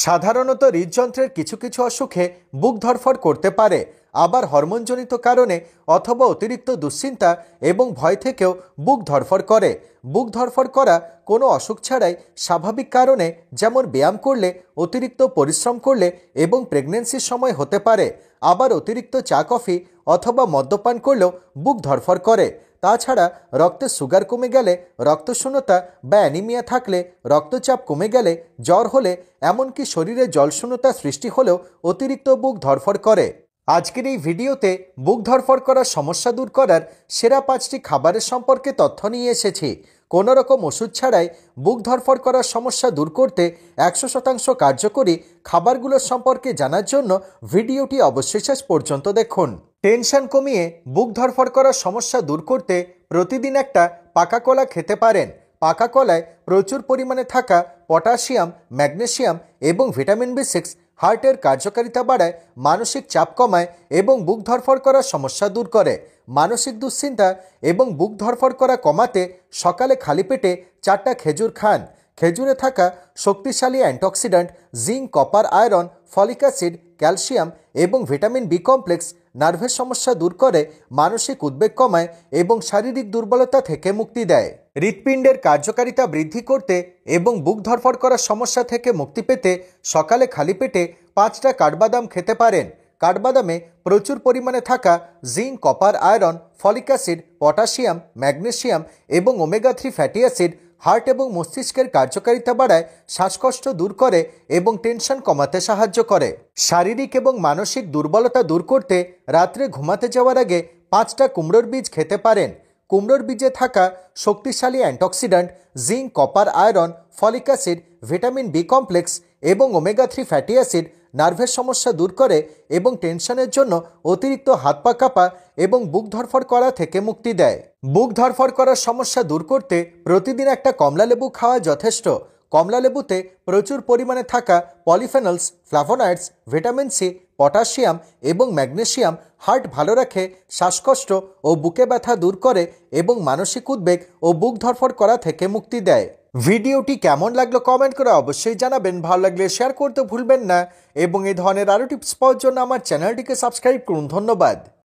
সাধারণত হৃদযন্ত্রের কিছু কিছু অসুখে বুক ধড়ফড় করতে পারে, আবার হরমোনজনিত কারণে অথবা অতিরিক্ত দুশ্চিন্তা এবং ভয় থেকেও বুক ধড়ফড় করে। বুক ধড়ফড় করা কোনো অসুখ ছাড়াই স্বাভাবিক কারণে, যেমন ব্যায়াম করলে, অতিরিক্ত পরিশ্রম করলে এবং প্রেগন্যান্সির সময় হতে পারে। আবার অতিরিক্ত চা কফি অথবা মদ্যপান করলেও বুক ধড়ফড় করে। তাছাড়া রক্তে সুগার কমে গেলে, রক্তশূন্যতা বা অ্যানিমিয়া থাকলে, রক্তচাপ কমে গেলে, জ্বর হলে, এমনকি শরীরে জলশূন্যতা সৃষ্টি হলেও অতিরিক্ত বুক ধড়ফড় করে। আজকের এই ভিডিওতে বুক ধড়ফড় করার সমস্যা দূর করার সেরা 5টি খাবারের সম্পর্কে তথ্য নিয়ে এসেছি। কোনো রকম ওষুধ ছাড়াই বুক ধড়ফড় করার সমস্যা দূর করতে 100% কার্যকরী খাবারগুলোর সম্পর্কে জানার জন্য ভিডিওটি অবশ্যই শেষ পর্যন্ত দেখুন। টেনশন কমিয়ে বুক ধড়ফড় করার সমস্যা দূর করতে প্রতিদিন একটা পাকা কলা খেতে পারেন। পাকা কলায় প্রচুর পরিমাণে থাকা পটাশিয়াম, ম্যাগনেসিয়াম এবং ভিটামিন B6 হার্টের কার্যকারিতা বাড়ায়, মানসিক চাপ কমায় এবং বুক ধড়ফড় করার সমস্যা দূর করে। মানসিক দুশ্চিন্তা এবং বুক ধড়ফড় করা কমাতে সকালে খালি পেটে 4টা খেজুর খান। খেজুরে থাকা শক্তিশালী antioxidant zinc, copper, iron, folic acid, calcium এবং ভিটামিন বি কমপ্লেক্স নার্ভের সমস্যা দূর করে, মানসিক উদ্বেগ কমায় এবং শারীরিক দুর্বলতা থেকে মুক্তি দেয়। হৃৎপিণ্ডের কার্যকারিতা বৃদ্ধি করতে এবং বুক ধড়ফড় করার সমস্যা থেকে মুক্তি পেতে সকালে খালি পেটে 5টা কাঠবাদাম খেতে পারেন। কাঠবাদামে প্রচুর পরিমাণে থাকা zinc, copper, iron, folic acid, potassium, magnesium এবং ওমেগা-3 ফ্যাটি অ্যাসিড হার্ট এবং মস্তিষ্কের কার্যকারিতা বাড়ায়, শ্বাসকষ্ট দূর করে এবং টেনশন কমাতে সাহায্য করে। শারীরিক এবং মানসিক দুর্বলতা দূর করতে রাত্রে ঘুমাতে যাওয়ার আগে 5টা কুমড়োর বীজ খেতে পারেন। কুমড়োর বীজে থাকা শক্তিশালী antioxidant zinc, copper, iron, folic acid, vitamin B complex এবং ওমেগা-3 ফ্যাটি অ্যাসিড নার্ভের সমস্যা দূর করে এবং টেনশনের জন্য অতিরিক্ত হাত পা কাঁপা এবং বুক ধড়ফড় করা থেকে মুক্তি দেয়। বুক ধড়ফড় করার সমস্যা দূর করতে প্রতিদিন একটা কমলা লেবু খাওয়া যথেষ্ট। কমলা লেবুতে প্রচুর পরিমাণে থাকা polyphenols, flavonoids, vitamin C, potassium এবং ম্যাগনেসিয়াম হার্ট ভালো রাখে, শ্বাসকষ্ট ও বুকে ব্যথা দূর করে এবং মানসিক উদ্বেগ ও বুক ধড়ফড় করা থেকে মুক্তি দেয়। ভিডিওটি কেমন লাগলো কমেন্ট করে অবশ্যই জানাবেন। ভালো লাগলে শেয়ার করতে ভুলবেন না এবং এই ধরনের আরও টিপস পাওয়ার জন্য আমার চ্যানেলটিকে সাবস্ক্রাইব করুন। ধন্যবাদ।